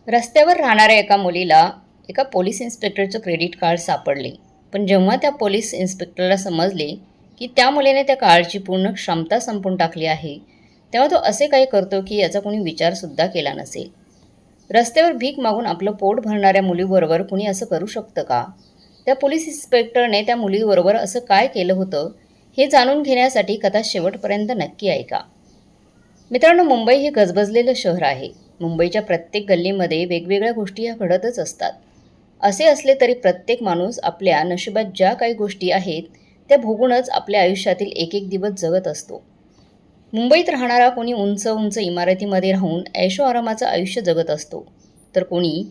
रस्त्यावर राहणाऱ्या एका मुलीला एका पोलीस इन्स्पेक्टरचं क्रेडिट कार्ड सापडले. पण जेव्हा त्या पोलीस इन्स्पेक्टरला समजले की त्या मुलीने त्या कार्डची पूर्ण क्षमता संपवून टाकली आहे, तेव्हा तो असे काही करतो की याचा कोणी विचारसुद्धा केला नसेल. रस्त्यावर भीक मागून आपलं पोट भरणाऱ्या मुलीबरोबर कुणी असं करू शकतं का? त्या पोलीस इन्स्पेक्टरने त्या मुलीबरोबर असं काय केलं होतं, हे जाणून घेण्यासाठी कथा शेवटपर्यंत नक्की ऐका. मित्रांनो, मुंबई हे गजबजलेलं शहर आहे. मुंबईच्या प्रत्येक गल्लीमध्ये वेगवेगळ्या गोष्टी ह्या घडतच असतात. असे असले तरी प्रत्येक माणूस आपल्या नशिबात ज्या काही गोष्टी आहेत त्या भोगूनच आपल्या आयुष्यातील एक एक दिवस जगत असतो. मुंबईत राहणारा कोणी उंच उंच इमारतीमध्ये राहून ऐशोआरामाचं आयुष्य जगत असतो, तर कोणी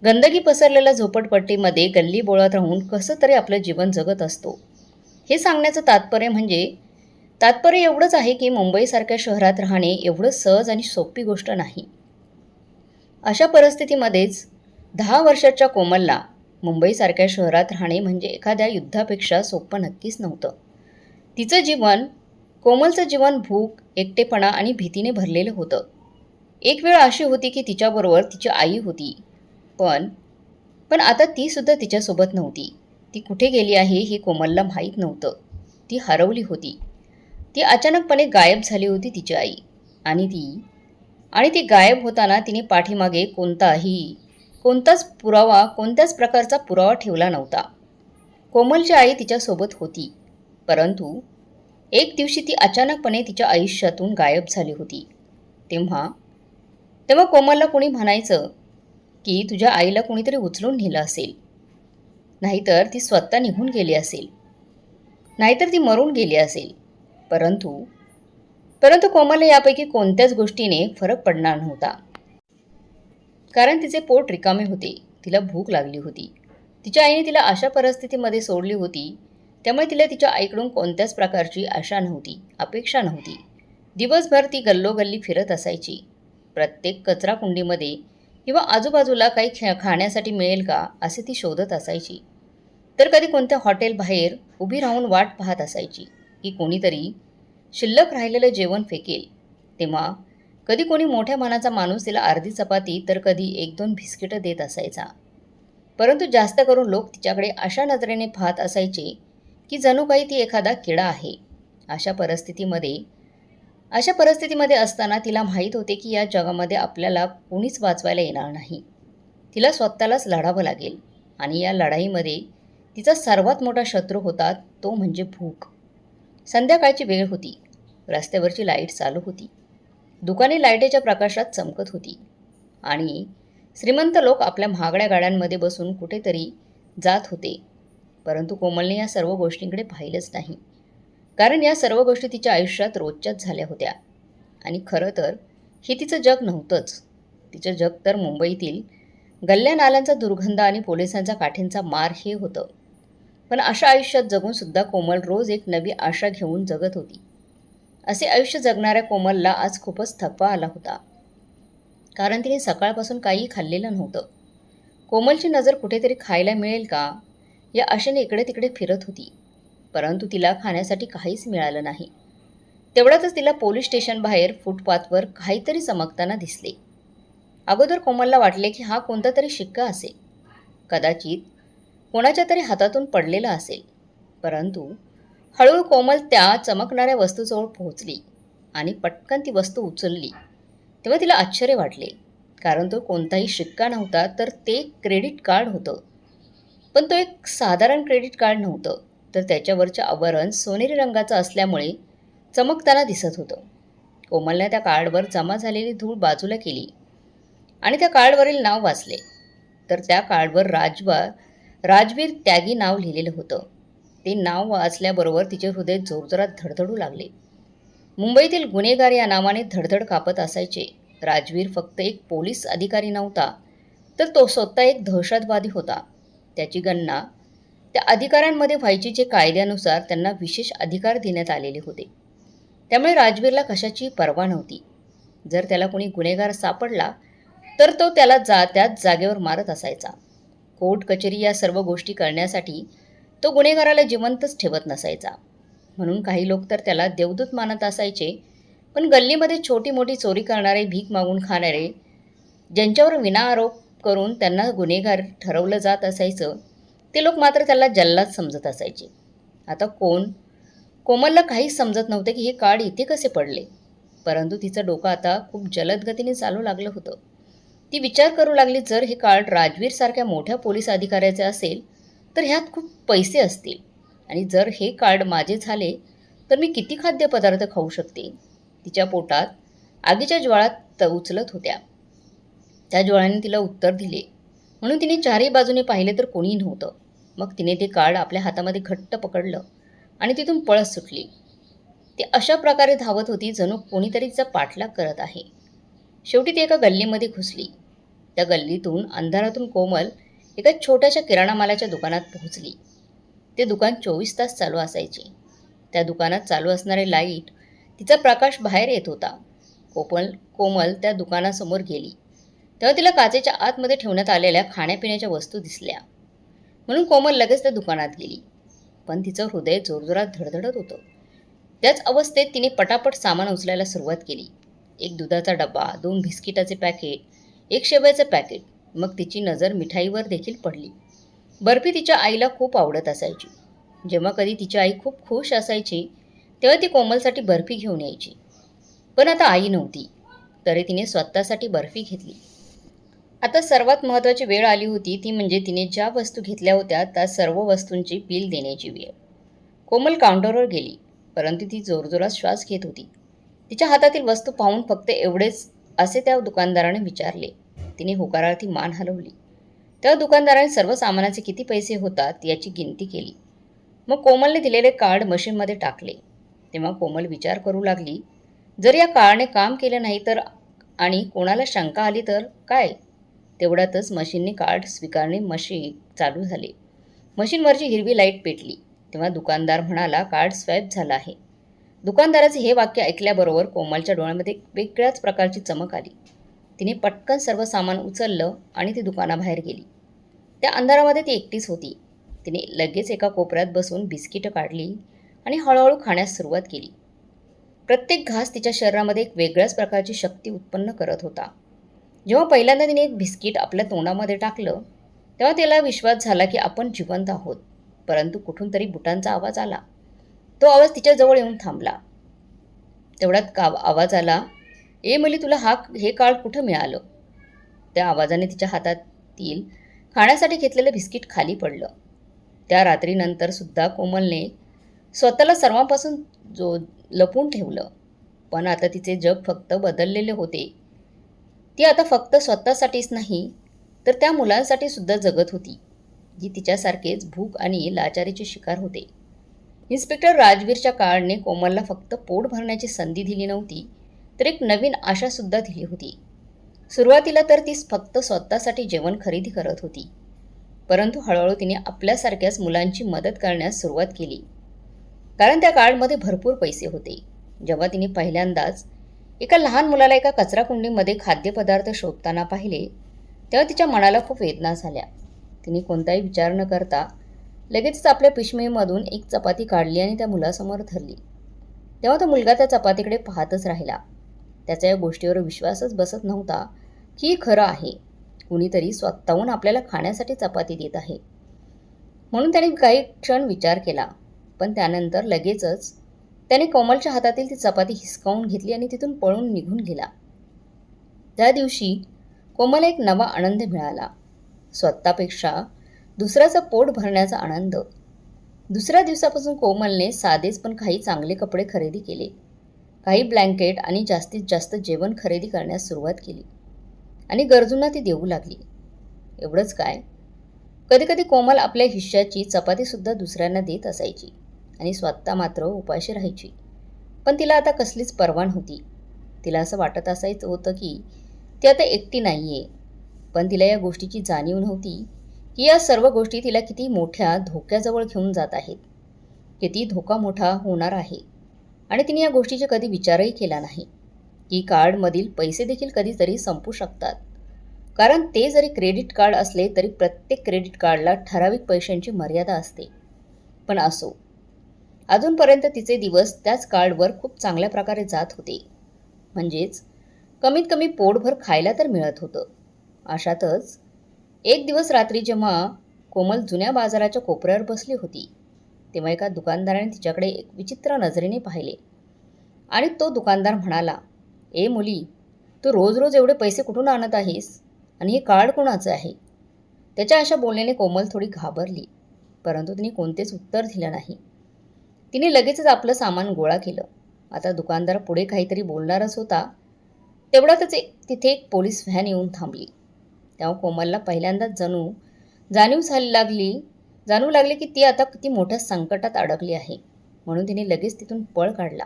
गंदगी पसरलेल्या झोपडपट्टीमध्ये गल्ली बोळात राहून कसं तरी आपलं जीवन जगत असतो. हे सांगण्याचं तात्पर्य एवढंच आहे की मुंबईसारख्या शहरात राहणे एवढं सहज आणि सोपी गोष्ट नाही. अशा परिस्थितीमध्येच 10 वर्षाच्या कोमलला मुंबईसारख्या शहरात राहणे म्हणजे एखाद्या युद्धापेक्षा सोपं नक्कीच नव्हतं. कोमलचं जीवन भूक, एकटेपणा आणि भीतीने भरलेलं होतं. एक वेळ अशी होती की तिच्याबरोबर तिची आई होती, पण पण आता ती सुद्धा तिच्यासोबत नव्हती. ती कुठे गेली आहे हे कोमलला माहीत नव्हतं. ती हरवली होती. ती अचानकपणे गायब झाली होती तिची आई. आणि ती गायब होताना तिने पाठीमागे कोणत्याच प्रकारचा पुरावा ठेवला नव्हता. कोमलची आई तिच्यासोबत होती, परंतु एक दिवशी ती अचानकपणे तिच्या आयुष्यातून गायब झाली होती. तेव्हा तेव्हा कोमलला कोणी म्हणायचं की तुझ्या आईला कोणीतरी उचलून नेलं असेल, नाहीतर ती स्वतः निघून गेली असेल, नाहीतर ती मरून गेली असेल. परंतु परंतु कोमलला यापैकी कोणत्याच गोष्टीने फरक पडणार नव्हता. कारण तिचे पोट रिकामे होते, तिला भूक लागली होती. तिच्या आईने तिला अशा परिस्थितीमध्ये सोडली होती, त्यामुळे तिला तिच्या आईकडून कोणत्याच प्रकारची आशा नव्हती, अपेक्षा नव्हती. दिवसभर ती गल्लोगल्ली फिरत असायची. प्रत्येक कचरा कुंडीमध्ये किंवा आजूबाजूला काही खाण्यासाठी मिळेल का असे ती शोधत असायची. तर कधी कोणत्या हॉटेल बाहेर उभी राहून वाट पाहत असायची की कोणीतरी शिल्लक राहिलेलं जेवण फेकेल. तेव्हा कधी कोणी मोठ्या मनाचा माणूस तिला अर्धी चपाती तर कधी 1-2 बिस्किटं देत असायचा. परंतु जास्त करून लोक तिच्याकडे अशा नजरेने पाहत असायचे की जणू काही ती एखादा किडा आहे. अशा परिस्थितीमध्ये असताना तिला माहीत होते की या जगामध्ये आपल्याला कोणीच वाचवायला येणार नाही. तिला स्वतःलाच लढावं लागेल. आणि या लढाईमध्ये तिचा सर्वात मोठा शत्रू होता, तो म्हणजे भूक. संध्याकाळची वेळ होती. रस्त्यावरची लाईट चालू होती. दुकाने लाईटीच्या प्रकाशात चमकत होती आणि श्रीमंत लोक आपल्या महागड्या गाड्यांमध्ये बसून कुठेतरी जात होते. परंतु कोमलने या सर्व गोष्टींकडे पाहिलंच नाही, कारण या सर्व गोष्टी तिच्या आयुष्यात रोजच्याच झाल्या होत्या. आणि खरं तर हे तिचं जग नव्हतंच. तिचं जग तर मुंबईतील गल्ल्या नाल्यांचा दुर्गंध आणि पोलिसांचा काठींचा मार हे होतं. पण अशा आयुष्यात जगूनसुद्धा कोमल रोज एक नवी आशा घेऊन जगत होती. असे आयुष्य जगणाऱ्या कोमलला आज खूपच थकवा आला होता, कारण तिने सकाळपासून काही खाल्लेलं नव्हतं. कोमलची नजर कुठेतरी खायला मिळेल का या आशेने इकडे तिकडे फिरत होती, परंतु तिला खाण्यासाठी काहीच मिळालं नाही. तेवढ्यातच तिला पोलीस स्टेशन बाहेर फुटपाथवर काहीतरी चमकताना दिसले. अगोदर कोमलला वाटले की हा कोणता तरी शिक्का असेल, कदाचित कोणाच्या तरी हातातून पडलेला असेल. परंतु हळूहळू कोमल त्या चमकणाऱ्या वस्तूजवळ पोहोचली आणि पटकन ती वस्तू उचलली. तेव्हा तिला आश्चर्य वाटले, कारण तो कोणताही शिक्का नव्हता, तर ते क्रेडिट कार्ड होतं. पण तो एक साधारण क्रेडिट कार्ड नव्हतं, तर त्याच्यावरचे आवरण सोनेरी रंगाचं असल्यामुळे चमकताना दिसत होतं. कोमलने त्या कार्डवर जमा झालेली धूळ बाजूला केली आणि त्या कार्डवरील नाव वाचले. तर त्या कार्डवर राजवीर त्यागी नाव लिहिलेलं होतं. ते नाव वाचल्याबरोबर तिचे हृदय जोरजोरात धडधडू लागले. मुंबईतील गुन्हेगार या नावाने धडधड कापत असायचे. राजवीर फक्त एक पोलीस अधिकारी नव्हता, तर तो स्वतः एक दहशतवादी होता. त्याची गणना त्या अधिकाऱ्यांमध्ये व्हायची जे कायद्यानुसार त्यांना विशेष अधिकार देण्यात आलेले होते. त्यामुळे राजवीरला कशाची पर्वा नव्हती. जर त्याला कोणी गुन्हेगार सापडला तर तो त्याला त्याच जागेवर मारत असायचा. कोर्ट कचेरी या सर्व गोष्टी करण्यासाठी तो गुन्हेगाराला जिवंतच ठेवत नसायचा. म्हणून काही लोक तर त्याला देवदूत मानत असायचे. पण गल्लीमध्ये छोटी मोठी चोरी करणारे, भीक मागून खाणारे ज्यांच्यावर विनाआरोप करून त्यांना गुन्हेगार ठरवलं जात असायचं ते लोक मात्र त्याला जल्लाद समजत असायचे. आता कोमलला काहीच समजत नव्हते की हे कार्ड इथे कसे पडले. परंतु तिचं डोकं आता खूप जलद गतीने चालू लागलं होतं. ती विचार करू लागली, जर हे कार्ड राजवीरसारख्या मोठ्या पोलीस अधिकाऱ्याचे असेल तर ह्यात खूप पैसे असतील, आणि जर हे कार्ड माझे झाले तर मी किती खाद्यपदार्थ खाऊ शकते. तिच्या पोटात आगीच्या ज्वाळा उचलत होत्या. त्या ज्वाळांनी तिला उत्तर दिले, म्हणून तिने चारही बाजूने पाहिले तर कोणीही नव्हतं. मग तिने ते कार्ड आपल्या हातामध्ये घट्ट पकडलं आणि तिथून पळत सुटली. ती अशा प्रकारे धावत होती जणू कोणीतरी तिचा पाठलाग करत आहे. शेवटी ती एका गल्लीमध्ये घुसली. त्या गल्लीतून अंधारातून कोमल एका छोट्याशा किराणा मालाच्या दुकानात पोहोचली. ते दुकान 24 तास चालू असायचे. त्या दुकानात चालू असणारे लाईट, तिचा प्रकाश बाहेर येत होता. कोमल त्या दुकानासमोर गेली तेव्हा तिला काचेच्या आतमध्ये ठेवण्यात आलेल्या खाण्यापिण्याच्या वस्तू दिसल्या. म्हणून कोमल लगेच त्या दुकानात गेली. पण तिचं हृदय जोरजोरात धडधडत होतं. त्याच अवस्थेत तिने पटापट सामान उचलायला सुरुवात केली. एक दुधाचा डबा, 2 बिस्किटाचे पॅकेट, 1 शेवयाचं पॅकेट. मग तिची नजर मिठाईवर देखील पडली. बर्फी तिच्या आईला खूप आवडत असायची. जेव्हा कधी तिची आई खूप खुश असायची तेव्हा ती कोमलसाठी बर्फी घेऊन यायची. पण आता आई नव्हती, तरी तिने स्वतःसाठी बर्फी घेतली. आता सर्वात महत्त्वाची वेळ आली होती, ती म्हणजे तिने ज्या वस्तू घेतल्या होत्या त्या सर्व वस्तूंची बिल देण्याची वेळ. कोमल काउंटरवर गेली, परंतु ती जोरजोरात श्वास घेत होती. तिच्या हातातील वस्तू पाहून फक्त एवढेच असे त्या दुकानदाराने विचारले. तिने होकारार्थी मान हलवली. त्या दुकानदाराने सर्व सामानाचे किती पैसे होतात याची गिनती केली. मग कोमलने दिलेले कार्ड मशीनमध्ये टाकले. तेव्हा कोमल विचार करू लागली, जर या कार्डने काम केलं नाही तर, आणि कोणाला शंका आली तर काय. तेवढ्यातच मशीनने कार्ड स्वीकारणे मशीन चालू झाले. मशीनवरची हिरवी लाईट पेटली. तेव्हा दुकानदार म्हणाला, कार्ड स्वॅप झाला आहे. दुकानदाराचे हे वाक्य ऐकल्याबरोबर कोमलच्या डोळ्यामध्ये वेगळ्याच प्रकारची चमक आली. तिने पटकन सर्व सामान उचललं आणि ती दुकानाबाहेर गेली. त्या अंधारामध्ये ती एकटीच होती. तिने लगेच एका कोपऱ्यात बसून बिस्किटं काढली आणि हळूहळू खाण्यास सुरुवात केली. प्रत्येक घास तिच्या शरीरामध्ये एक वेगळ्याच प्रकारची शक्ती उत्पन्न करत होता. जेव्हा पहिल्यांदा तिने एक बिस्किट आपल्या तोंडामध्ये टाकलं तेव्हा तिला विश्वास झाला की आपण जिवंत आहोत. परंतु कुठून तरी बुटांचा आवाज आला. तो आवाज तिच्याजवळ येऊन थांबला. तेवढ्यात आवाज आला, ए मुली, तुला हे कार्ड कुठं मिळालं. त्या आवाजाने तिच्या हातातील खाण्यासाठी घेतलेलं बिस्किट खाली पडलं. त्या रात्रीनंतर सुद्धा कोमलने स्वतःला सर्वांपासून लपून ठेवलं. पण आता तिचे जग फक्त बदललेले होते. ती आता फक्त स्वतःसाठीच नाही तर त्या मुलांसाठी सुद्धा जगत होती, जी तिच्यासारखेच भूक आणि लाचारीचे शिकार होते. इन्स्पेक्टर राजवीरच्या कार्डने कोमलला फक्त पोट भरण्याची संधी दिली नव्हती, तर एक नवीन आशासुद्धा दिली होती. सुरुवातीला तर ती फक्त स्वतःसाठी जेवण खरेदी करत होती, परंतु हळूहळू तिने आपल्यासारख्याच मुलांची मदत करण्यास सुरुवात केली. कारण त्या कार्डमध्ये भरपूर पैसे होते. जेव्हा तिने पहिल्यांदाच एका लहान मुलाला एका कचराकुंडीमध्ये खाद्यपदार्थ शोधताना पाहिले तेव्हा तिच्या मनाला खूप वेदना झाल्या. तिने कोणताही विचार न करता लगेचच आपल्या पिशवीमधून एक चपाती काढली आणि त्या मुलासमोर धरली. तेव्हा तो मुलगा त्या चपातीकडे पाहतच राहिला. त्याचा या गोष्टीवर विश्वासच बसत नव्हता की खरं आहे, कुणीतरी स्वतःहून आपल्याला खाण्यासाठी चपाती देत आहे. म्हणून त्याने काही क्षण विचार केला, पण त्यानंतर लगेचच त्याने कोमलच्या हातातील ती चपाती हिसकावून घेतली आणि तिथून पळून निघून गेला. त्या दिवशी कोमलला एक नवा आनंद मिळाला. स्वतःपेक्षा दुसऱ्याचं पोट भरण्याचा आनंद. दुसऱ्या दिवसापासून कोमलने साधेच पण काही चांगले कपडे खरेदी केले. काही ब्लँकेट आणि जास्तीत जास्त जेवण खरेदी करण्यास सुरुवात केली आणि गरजूंना ती देऊ लागली. एवढंच काय, कधीकधी कोमल आपल्या हिश्श्याची चपातीसुद्धा दुसऱ्यांना देत असायची आणि स्वतः मात्र उपाशी राहायची. पण तिला आता कसलीच पर्वा नव्हती. तिला असं वाटत असायचं होतं की ती आता एकटी नाही आहे. पण तिला या गोष्टीची जाणीव नव्हती की या सर्व गोष्टी तिला किती मोठ्या धोक्याजवळ घेऊन जात आहेत, किती धोका मोठा होणार आहे. आणि तिने या गोष्टीचा कधी विचारही केला नाही की कार्डमधील पैसे देखील कधीतरी संपू शकतात. कारण ते जरी क्रेडिट कार्ड असले तरी प्रत्येक क्रेडिट कार्डला ठराविक पैशांची मर्यादा असते. पण असो, अजूनपर्यंत तिचे दिवस त्याच कार्डवर खूप चांगल्या प्रकारे जात होते. म्हणजेच कमीत कमी पोटभर खायला तर मिळत होतं. अशातच एक दिवस रात्री जेव्हा कोमल जुन्या बाजाराच्या कोपऱ्यावर बसली होती, तेव्हा एका दुकानदाराने तिच्याकडे एक विचित्र नजरेने पाहिले आणि तो दुकानदार म्हणाला, "ए मुली, तू रोज रोज एवढे पैसे कुठून आणत आहेस आणि हे कार्ड कोणाचं आहे?" त्याच्या अशा बोलण्याने कोमल थोडी घाबरली, परंतु तिने कोणतेच उत्तर दिलं नाही. तिने लगेचच आपलं सामान गोळा केलं. आता दुकानदार पुढे काहीतरी बोलणारच होता, तेवढ्यातच तिथे एक पोलीस व्हॅन येऊन थांबली. तेव्हा कोमलला पहिल्यांदाच जाणू लागली की ती आता किती मोठ्या संकटात अडकली आहे. म्हणून तिने लगेच तिथून पळ काढला.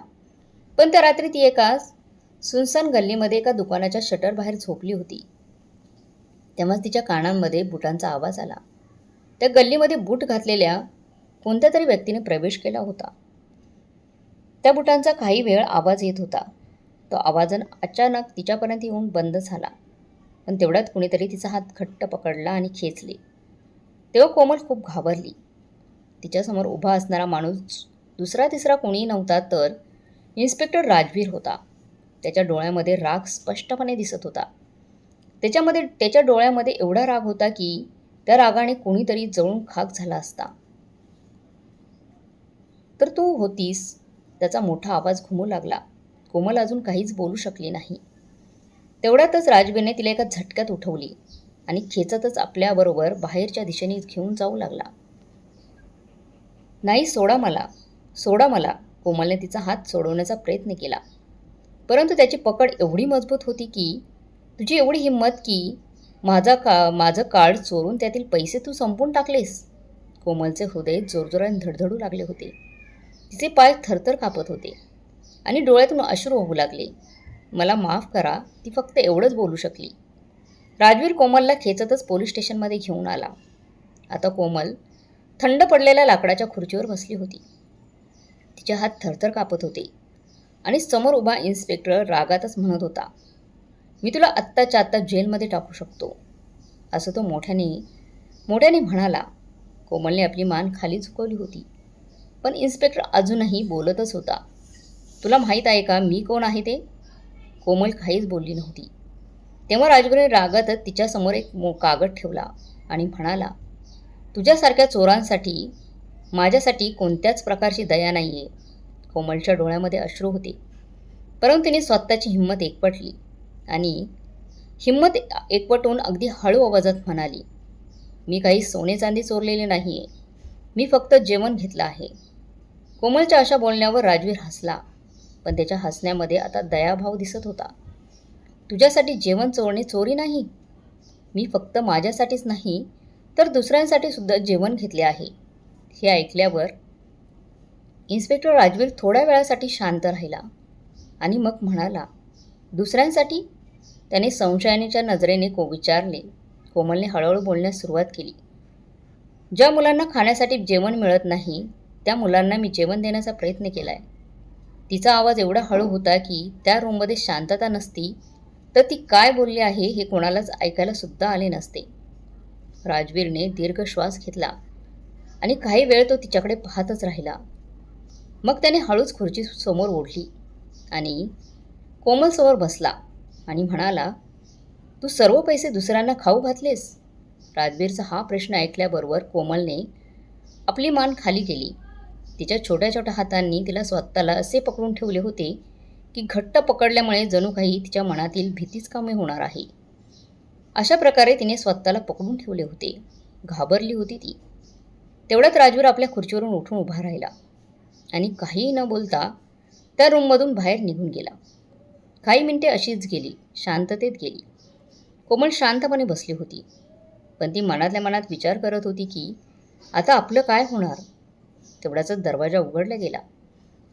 पण त्या रात्री ती एका सुनसान गल्लीमध्ये एका दुकानाच्या शटर बाहेर झोपली होती. तेव्हाच तिच्या कानांमध्ये बुटांचा आवाज आला. त्या गल्लीमध्ये बूट घातलेल्या कोणत्या तरी व्यक्तीने प्रवेश केला होता. त्या बुटांचा काही वेळ आवाज येत होता. तो आवाज अचानक तिच्यापर्यंत येऊन बंद झाला. पण तेवढ्यात कुणीतरी तिचा हात घट्ट पकडला आणि खेचले. तेव्हा कोमल खूप घाबरली. तिच्यासमोर उभा असणारा माणूस दुसरा तिसरा कोणीही नव्हता, तर इन्स्पेक्टर राजवीर होता. त्याच्या डोळ्यामध्ये राग स्पष्टपणे दिसत होता. त्याच्या डोळ्यामध्ये एवढा राग होता की त्या रागाने कोणीतरी जळून खाक झाला असता. "तर तू होतीस," त्याचा मोठा आवाज घुमू लागला. कोमल अजून काहीच बोलू शकली नाही. तेवढ्यातच राजवीरने तिला एका झटक्यात उठवली आणि खेचतच आपल्याबरोबर बाहेरच्या दिशेने घेऊन जाऊ लागला. "नाही, सोडा मला." कोमलने तिचा हात सोडवण्याचा प्रयत्न केला, परंतु त्याची पकड एवढी मजबूत होती की, "तुझी एवढी हिंमत की माझं कार्ड चोरून त्यातील पैसे तू संपवून टाकलेस?" कोमलचे हृदय जोरजोराने धडधडू लागले होते. तिचे पाय थरथर कापत होते आणि डोळ्यातून अश्रू वाहू लागले. "मला माफ करा," ती फक्त एवढंच बोलू शकली. राजवीर कोमलला खेचतच पोलीस स्टेशनमध्ये घेऊन आला. आता कोमल थंड पडलेल्या लाकडाच्या खुर्चीवर बसली होती. तिचे हात थरथर कापत होते आणि समोर उभा इन्स्पेक्टर रागातच म्हणत होता, "मी तुला आत्ताच्या आत्ता जेलमध्ये टाकू शकतो," असं तो मोठ्याने म्हणाला. कोमलने आपली मान खाली झुकवली होती, पण इन्स्पेक्टर अजूनही बोलतच होता. "तुला माहीत आहे का मी कोण आहे ते?" कोमल काहीच बोलली नव्हती. तेव्हा राजवीरने रागातच तिच्यासमोर एक कागद ठेवला आणि म्हणाला, "तुझ्यासारख्या चोरांसाठी माझ्यासाठी कोणत्याच प्रकारची दया नाही आहे." कोमलच्या डोळ्यामध्ये अश्रू होते, परंतु तिने स्वतःची हिंमत एकवटून अगदी हळू आवाजात म्हणाली, "मी काही सोने चांदी चोरलेले नाही आहे. मी फक्त जेवण घेतलं आहे." कोमलच्या अशा बोलण्यावर राजवीर हसला, पण त्याच्या हसण्यामध्ये आता दयाभाव दिसत होता. "तुझ्यासाठी जेवण चोरणे चोरी नाही. मी फक्त माझ्यासाठीच नाही, तर दुसऱ्यांसाठी सुद्धा जेवण घेतले आहे." हे ऐकल्यावर इन्स्पेक्टर राजवीर थोड्या वेळासाठी शांत राहिला आणि मग म्हणाला, "दुसऱ्यांसाठी?" त्याने संशयाच्या नजरेने विचारले. कोमलने हळूहळू बोलण्यास सुरुवात केली, "ज्या मुलांना खाण्यासाठी जेवण मिळत नाही, त्या मुलांना मी जेवण देण्याचा प्रयत्न केलाय." तिचा आवाज एवढा हळू होता की त्या रूममध्ये शांतता नसती तर ती काय बोलली आहे हे कोणालाच ऐकायला सुद्धा आले नसते. राजवीरने दीर्घ श्वास घेतला आणि काही वेळ तो तिच्याकडे पाहतच राहिला. मग त्याने हळूच खुर्ची समोर ओढली आणि कोमलसमोर बसला आणि म्हणाला, "तू सर्व पैसे दुसऱ्यांना खाऊ घातलेस?" राजवीरचा हा प्रश्न ऐकल्याबरोबर कोमलने आपली मान खाली केली. तिच्या छोट्या छोट्या हातांनी तिला स्वतःला असे पकडून ठेवले होते की घट्ट पकडल्यामुळे जणू काही तिच्या मनातील भीतीच कमी होणार आहे. अशा प्रकारे तिने स्वतःला पकडून ठेवले होते. घाबरली होती ती. तेवढ्यात राजवीर आपल्या खुर्चीवरून उठून उभा राहिला आणि काहीही न बोलता त्या रूममधून बाहेर निघून गेला. काही मिनिटे अशीच गेली, शांततेत गेली. कोमल शांतपणे बसली होती, पण ती मनातल्या मनात विचार करत होती की आता आपलं काय होणार. तेवढ्याचाच दरवाजा उघडला गेला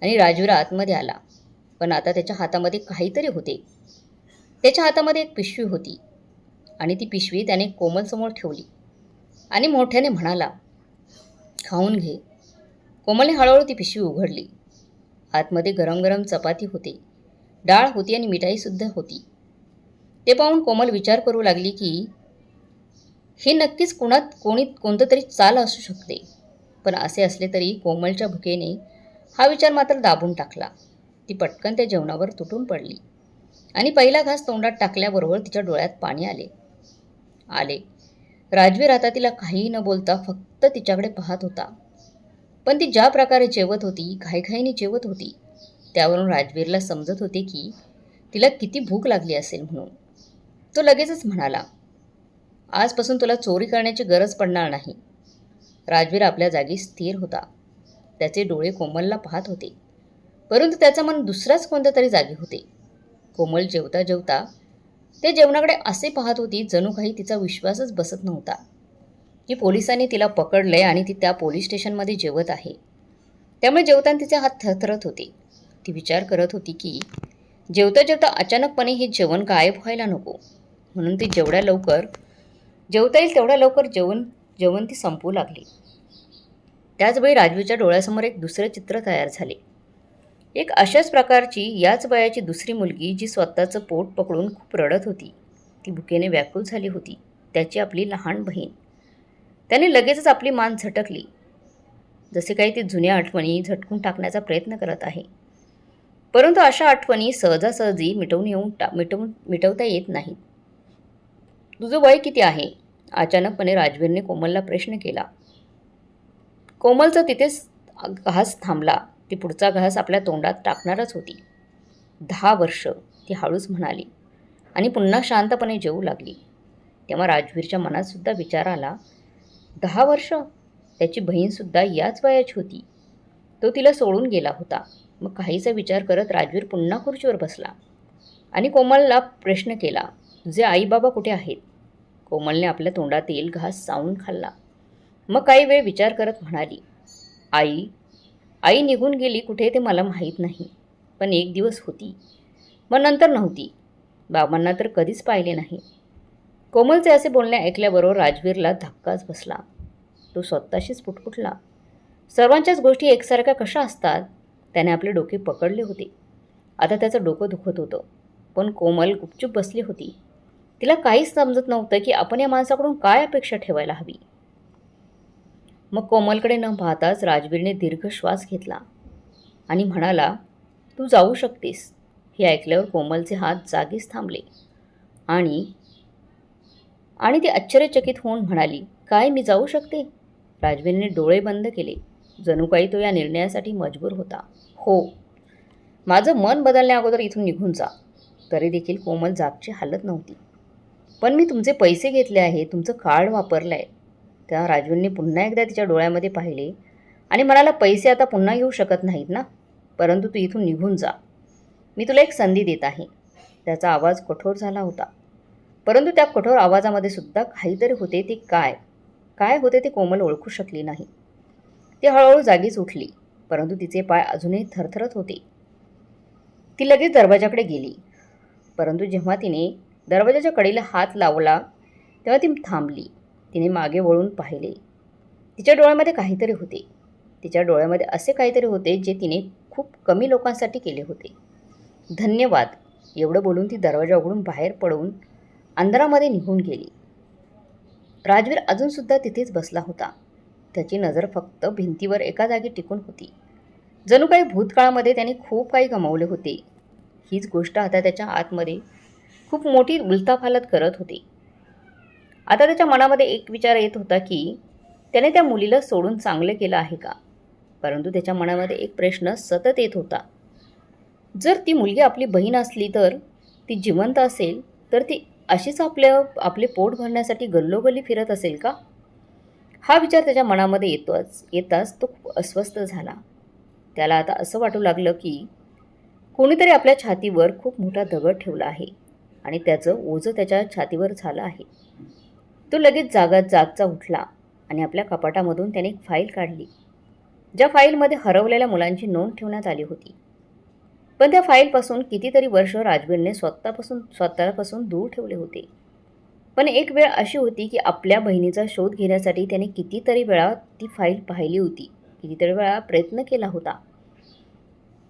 आणि राजवीर आतमध्ये आला, पण आता त्याच्या हातामध्ये काहीतरी होते. त्याच्या हातामध्ये एक पिशवी होती आणि ती पिशवी त्याने कोमलसमोर ठेवली आणि मोठ्याने म्हणाला, "खाऊन घे." कोमलने हळूहळू ती पिशवी उघडली. आतमध्ये गरम गरम चपाती होते, डाळ होती आणि मिठाईसुद्धा होती. ते पाहून कोमल विचार करू लागली की हे नक्कीच कोणतं तरी चाल असू शकते. पण असे असले तरी कोमलच्या भुकेने हा विचार मात्र दाबून टाकला. ती पटकन त्या जेवणावर तुटून पडली आणि पहिला घास तोंडात टाकल्याबरोबर तिच्या डोळ्यात पाणी आले. आले. राजवीर आता तिला काहीही न बोलता फक्त तिच्याकडे पाहत होता. पण ती ज्या प्रकारे जेवत होती, घाईघाईने जेवत होती, त्यावरून राजवीरला समजत होते की तिला किती भूक लागली असेल म्हणून. तो लगेचच म्हणाला, आजपासून तुला चोरी करण्याची गरज पडणार नाही. राजवीर आपल्या जागी स्थिर होता. त्याचे डोळे कोमलला पाहत होते, परंतु त्याचं मन दुसऱ्याच कोणत्या तरी जागी होते. कोमल जेवता जेवता ते जेवणाकडे असे पाहत होती जणू काही तिचा विश्वासच बसत नव्हता की पोलिसांनी तिला पकडलंय आणि ती त्या पोलीस स्टेशनमध्ये जेवत आहे. त्यामुळे जेवताना तिचे हात थरथरत होते. ती विचार करत होती की जेवता जेवता अचानकपणे हे जेवण गायब व्हायला नको, म्हणून ती जेवढ्या लवकर जेवता येईल तेवढ्या लवकर जेवण ती संपवू लागली. त्याचवेळी राजवीरच्या डोळ्यासमोर एक दुसरे चित्र तयार झाले. एक अशाच प्रकारची याच वयाची दुसरी मुलगी जी स्वतःचं पोट पकडून खूप रडत होती. ती भुकेने व्याकुळ झाली होती. त्याची आपली लहान बहीण. त्याने लगेचच आपली मान झटकली, जसे काही ती जुन्या आठवणी झटकून टाकण्याचा प्रयत्न करत आहे. परंतु अशा आठवणी सहजासहजी मिटवता येत नाहीत. तुझं वय किती आहे? अचानकपणे राजवीरने कोमलला प्रश्न केला. कोमलचा तिथेच घास थांबला. ती पुढचा घास आपल्या तोंडात टाकणारच होती. 10 वर्ष, ती हळूच म्हणाली आणि पुन्हा शांतपणे जेवू लागली. तेव्हा राजवीरच्या मनात सुद्धा विचार आला, 10 वर्ष? त्याची बहीणसुद्धा याच वयाची होती. तो तिला सोडून गेला होता. मग काहीचा विचार करत राजवीर पुन्हा खुर्चीवर बसला आणि कोमलला प्रश्न केला, तुझे आई बाबा कुठे आहेत? कोमलने आपल्या तोंडातील घास चावून खाल्ला. मग काही वेळ विचार करत म्हणाली, आई निघून गेली कुठे ते मला माहीत नाही, पण एक दिवस होती, मग नंतर नव्हती. बाबांना तर कधीच पाहिले नाही. कोमलचे असे बोलणे ऐकल्याबरोबर राजवीरला धक्काच बसला. तो स्वतःशीच पुटपुटला. सर्वांच्याच गोष्टी एकसारख्या कशा असतात? त्याने आपले डोके पकडले होते. आता त्याचं डोकं दुखत होतं. पण कोमल गुपचूप बसली होती. तिला काहीच समजत नव्हतं की आपण या माणसाकडून काय अपेक्षा ठेवायला हवी. मग कोमलकडे न पाहताच राजवीरने दीर्घ श्वास घेतला आणि म्हणाला, तू जाऊ शकतेस. हे ऐकल्यावर कोमलचे हात जागीच थांबले आणि ती आश्चर्यचकित होऊन म्हणाली, काय मी जाऊ शकते? राजवीरने डोळे बंद केले. जणू काही तो या निर्णयासाठी मजबूर होता. हो, माझं मन बदलण्या अगोदर इथून निघून जा. तरी देखील कोमल जागची हालत नव्हती. पण मी तुमचे पैसे घेतले आहे, तुमचं कार्ड वापरलं आहे. तेव्हा राजवीरने पुन्हा एकदा तिच्या डोळ्यामध्ये पाहिले आणि म्हणाला, पैसे आता पुन्हा येऊ शकत नाहीत ना, परंतु तू इथून निघून जा. मी तुला एक संधी देत आहे. त्याचा आवाज कठोर झाला होता. परंतु त्या कठोर आवाजामध्ये सुद्धा काहीतरी होते. ते काय होते ते कोमल ओळखू शकली नाही. ती हळूहळू जागीच उठली, परंतु तिचे पाय अजूनही थरथरत होते. ती लगेच दरवाजाकडे गेली, परंतु जेव्हा तिने दरवाजाच्या कडेला हात लावला तेव्हा ती थांबली. तिने मागे वळून पाहिले. तिच्या डोळ्यामध्ये काहीतरी होते. तिच्या डोळ्यामध्ये असे काहीतरी होते जे तिने खूप कमी लोकांसाठी केले होते. धन्यवाद, एवढं बोलून ती दरवाजा उघडून बाहेर पडून अंधारामध्ये निघून गेली. राजवीर अजूनसुद्धा तिथेच बसला होता. त्याची नजर फक्त भिंतीवर एका जागी टिकून होती. जणू काही भूतकाळामध्ये त्याने खूप काही गमावले होते. हीच गोष्ट आता त्याच्या आतमध्ये खूप मोठी उलथापालथ करत होती. आता त्याच्या मनामध्ये एक विचार येत होता की त्याने त्या मुलीला सोडून चांगले केलं आहे का? परंतु त्याच्या मनामध्ये एक प्रश्न सतत येत होता, जर ती मुलगी आपली बहीण असली तर ती जिवंत असेल तर ती अशीच आपले पोट भरण्यासाठी गल्लोगल्ली फिरत असेल का? हा विचार त्याच्या मनामध्ये येताच तो खूप अस्वस्थ झाला. त्याला आता असं वाटू लागलं की कोणीतरी आपल्या छातीवर खूप मोठा दगड ठेवला आहे आणि त्याचं ओझं त्याच्या छातीवर झालं आहे. तो लगेच जागचा उठला आणि आपल्या कपाटामधून त्याने एक फाईल काढली, ज्या फाईलमध्ये हरवलेल्या मुलांची नोंद ठेवण्यात आली होती. पण त्या फाईलपासून कितीतरी वर्ष राजवीरने स्वतःपासून दूर ठेवले होते. पण एक वेळ अशी होती की आपल्या बहिणीचा शोध घेण्यासाठी त्याने कितीतरी वेळा ती फाईल पाहिली होती, कितीतरी वेळा प्रयत्न केला होता.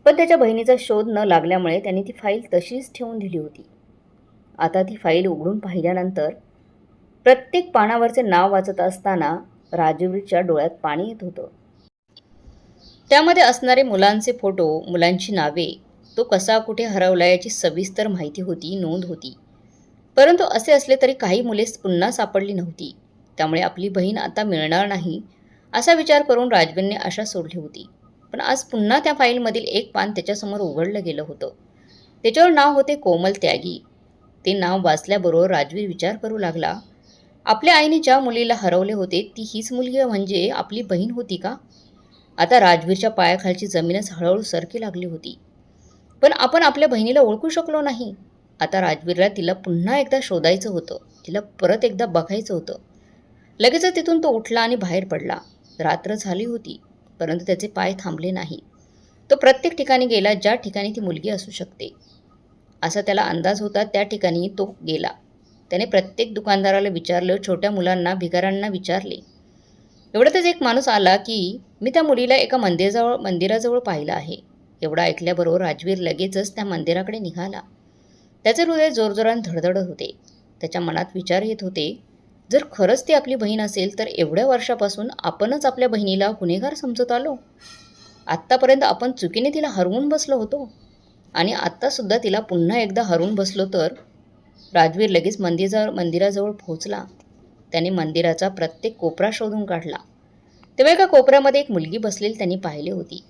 पण त्याच्या बहिणीचा शोध न लागल्यामुळे त्याने ती फाईल तशीच ठेवून दिली होती. आता ती फाईल उघडून पाहिल्यानंतर प्रत्येक पानावरचे नाव वाचत असताना राजवीरच्या डोळ्यात पाणी येत होतं. त्यामध्ये असणारे मुलांचे फोटो, मुलांची नावे, तो कसा कुठे हरवला याची सविस्तर माहिती होती, नोंद होती. परंतु असे असले तरी काही मुले पुन्हा सापडली नव्हती. त्यामुळे आपली बहीण आता मिळणार नाही असा विचार करून राजवीरने आशा सोडली होती. पण आज पुन्हा त्या फाईलमधील एक पान त्याच्यासमोर उघडलं गेलं होतं. त्याच्यावर नाव होते कोमल त्यागी. ते नाव वाचल्याबरोबर राजवीर विचार करू लागला, आपल्या आईने ज्या मुलीला हरवले होते ती हीच मुलगी म्हणजे आपली बहीण होती का? आता राजवीरच्या पायाखालची जमीनच हळूहळू सरकी लागली होती. पण आपण आपल्या बहिणीला ओळखू शकलो नाही. आता राजवीरला तिला पुन्हा एकदा शोधायचं होतं. तिला परत एकदा बघायचं होतं. लगेचच तिथून तो उठला आणि बाहेर पडला. रात्र झाली होती, परंतु त्याचे पाय थांबले नाही. तो प्रत्येक ठिकाणी गेला ज्या ठिकाणी ती मुलगी असू शकते असा त्याला अंदाज होता. त्या ठिकाणी तो गेला. त्याने प्रत्येक दुकानदाराला विचारलं, छोट्या मुलांना, भिकाऱ्यांना विचारले. एवढ्यातच एक माणूस आला की मी त्या मुलीला एका मंदिराजवळ पाहिलं आहे. एवढं ऐकल्याबरोबर राजवीर लगेचच त्या मंदिराकडे निघाला. त्याचे हृदय जोरजोराने धडधडत होते. त्याच्या मनात विचार येत होते, जर खरंच ती आपली बहीण असेल तर एवढ्या वर्षापासून आपणच आपल्या बहिणीला गुन्हेगार समजत आलो. आत्तापर्यंत आपण चुकीने तिला हरवून बसलो होतो आणि आत्तासुद्धा तिला पुन्हा एकदा हरवून बसलो तर? राजवीर लगेच मंदिराजवळ पोहोचला. त्याने मंदिराचा प्रत्येक कोपरा शोधून काढला. तेव्हा एका कोपऱ्यामध्ये एक मुलगी बसलेली त्यांनी पाहिली होती.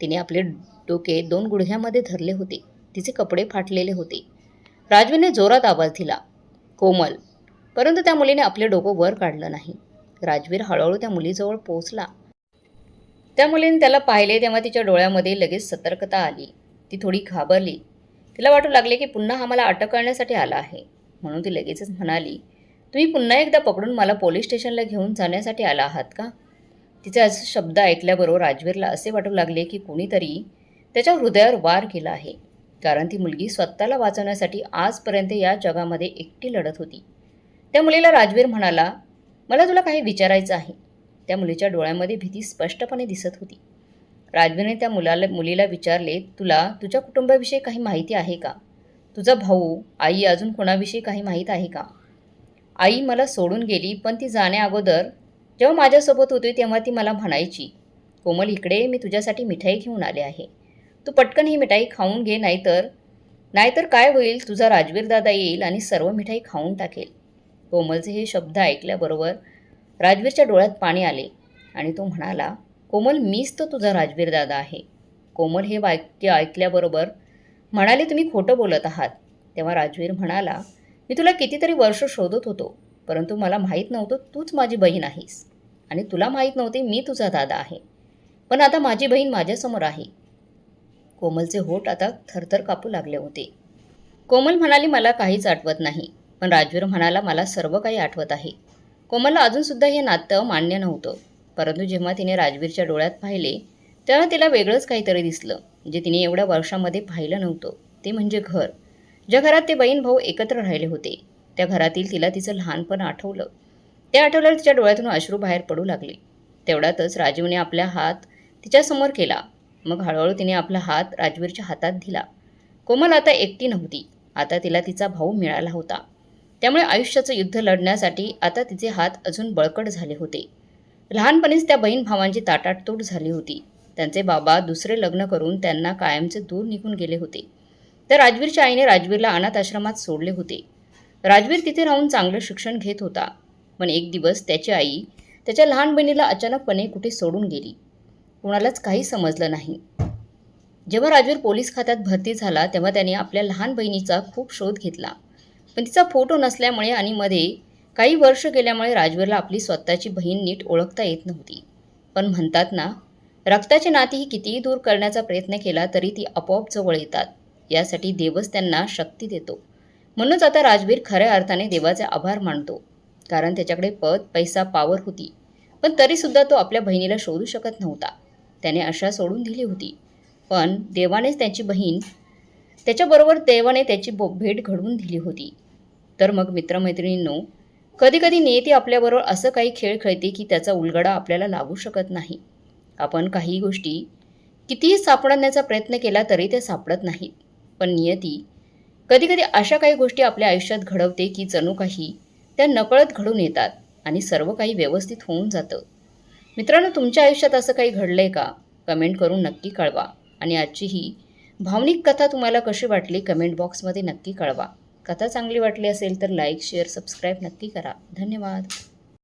तिने आपले डोके 2 गुडघ्यामध्ये धरले होते. तिचे कपडे फाटलेले होते. राजवीरने जोरात आवाज दिला, कोमल. परंतु त्या मुलीने आपले डोकं वर काढलं नाही. राजवीर हळूहळू त्या मुलीजवळ पोहोचला. त्या मुलीने त्याला पाहिले तेव्हा तिच्या डोळ्यामध्ये लगेच सतर्कता आली. ती थोडी घाबरली. तिला वाटू लागले की पुन्हा हा मला अटक करण्यासाठी आला आहे. म्हणून ती लगेचच म्हणाली, तुम्ही पुन्हा एकदा पकडून मला पोलीस स्टेशनला घेऊन जाण्यासाठी आला आहात का? तिचे असे शब्द ऐकल्याबरोबर राजवीरला असे वाटू लागले की कुणीतरी त्याच्या हृदयावर वार केला आहे. कारण ती मुलगी स्वतःला वाचवण्यासाठी आजपर्यंत या जगामध्ये एकटी लढत होती. त्या मुलीला राजवीर म्हणाला, मला तुला काही विचारायचं आहे. त्या मुलीच्या डोळ्यामध्ये भीती स्पष्टपणे दिसत होती. राजवीरने त्या मुलीला विचारले, तुला तुझ्या कुटुंबाविषयी काही माहिती आहे का? तुझा भाऊ, आई, अजून कोणाविषयी काही माहीत आहे का? आई मला सोडून गेली, पण ती जाण्याअगोदर जेव्हा माझ्यासोबत होती तेव्हा ती मला म्हणायची, कोमल इकडे, मी तुझ्यासाठी मिठाई घेऊन आले आहे. तू पटकन ही मिठाई खाऊन घे, नाहीतर काय होईल, तुझा राजवीर दादा येईल आणि सर्व मिठाई खाऊन टाकेल. कोमलचे हे शब्द ऐकल्याबरोबर राजवीरच्या डोळ्यात पाणी आले आणि तो म्हणाला, कोमल, मीच तर तुझा राजवीर दादा आहे. कोमल हे वाक्य ऐकल्याबरोबर म्हणाले, तुम्ही खोटं बोलत आहात. तेव्हा राजवीर म्हणाला, मी तुला कितीतरी वर्ष शोधत होतो, परंतु मला माहीत नव्हतं तूच माझी बहीण आहेस आणि तुला माहीत नव्हते मी तुझा दादा आहे. पण आता माझी बहीण माझ्यासमोर आहे. कोमलचे होठ आता थरथर कापू लागले होते. कोमल म्हणाली, मला काहीच आठवत नाही. पण राजवीर म्हणाला, मला सर्व काही आठवत आहे. कोमलला अजूनसुद्धा हे नातं मान्य नव्हतं. परंतु जेव्हा तिने राजवीरच्या डोळ्यात पाहिले तेव्हा तिला वेगळंच काहीतरी दिसलं, जे तिने एवढ्या वर्षामध्ये पाहिलं नव्हतं. ते म्हणजे घर. ज्या घरात ते बहीण भाऊ एकत्र राहिले होते, त्या घरातील तिला तिचं लहानपण आठवलं. ते आठवल्यावर तिच्या डोळ्यातून अश्रू बाहेर पडू लागले. तेवढ्यातच राजीवने आपला हात तिच्यासमोर केला. मग हळूहळू तिने आपला हात राजवीरच्या हातात दिला. कोमल आता एकटी नव्हती. आता तिला तिचा भाऊ मिळाला होता. त्यामुळे आयुष्याचं युद्ध लढण्यासाठी आता तिचे हात अजून बळकट झाले होते. लहानपणीच त्या बहीण भावांची ताटाटूट झाली होती. त्यांचे बाबा दुसरे लग्न करून त्यांना कायमचे दूर निघून गेले होते. तर राजवीरच्या आईने राजवीरला अनाथ आश्रमात सोडले होते. राजवीर तिथे राहून चांगलं शिक्षण घेत होता. पण एक दिवस त्याची आई त्याच्या लहान बहिणीला अचानकपणे कुठे सोडून गेली. कुणालाच काही समजलं नाही. जेव्हा राजवीर पोलीस खात्यात भरती झाला तेव्हा त्याने आपल्या लहान बहिणीचा खूप शोध घेतला. पण तिचा फोटो नसल्यामुळे आणि मध्ये काही वर्ष गेल्यामुळे राजवीरला आपली स्वतःची बहीण नीट ओळखता येत नव्हती. पण म्हणतात ना, रक्ताची नाती ही कितीही दूर करण्याचा प्रयत्न केला तरी ती आपोआप जवळ येतात. यासाठी देवच त्यांना शक्ती देतो. म्हणूनच आता राजवीर खऱ्या अर्थाने देवाचे आभार मानतो. कारण त्याच्याकडे पद, पैसा, पावर होती. पण तरीसुद्धा तो आपल्या बहिणीला शोधू शकत नव्हता. त्याने आशा सोडून दिली होती. पण देवानेच त्याच्याबरोबर देवाने त्याची भेट घडवून दिली होती. तर मग मित्रमैत्रिणींनो, कधीकधी नियती आपल्याबरोबर असं काही खेळ खेळते की त्याचा उलगडा आपल्याला लागू शकत नाही. आपण काही गोष्टी कितीही सापडण्याचा प्रयत्न केला तरी त्या सापडत नाहीत. पण नियती कधीकधी अशा काही गोष्टी आपल्या आयुष्यात घडवते की जणू काही त्या नकळत घडून येतात आणि सर्व काही व्यवस्थित होऊन जातं. मित्रांनो, तुमच्या आयुष्यात असं काही घडलंय का? कमेंट करून नक्की कळवा. आणि आजची ही भावनिक कथा तुम्हाला कशी वाटली कमेंट बॉक्समध्ये नक्की कळवा. कथा चांगली वाटली असेल तर लाईक शेअर सबस्क्राईब नक्की करा. धन्यवाद.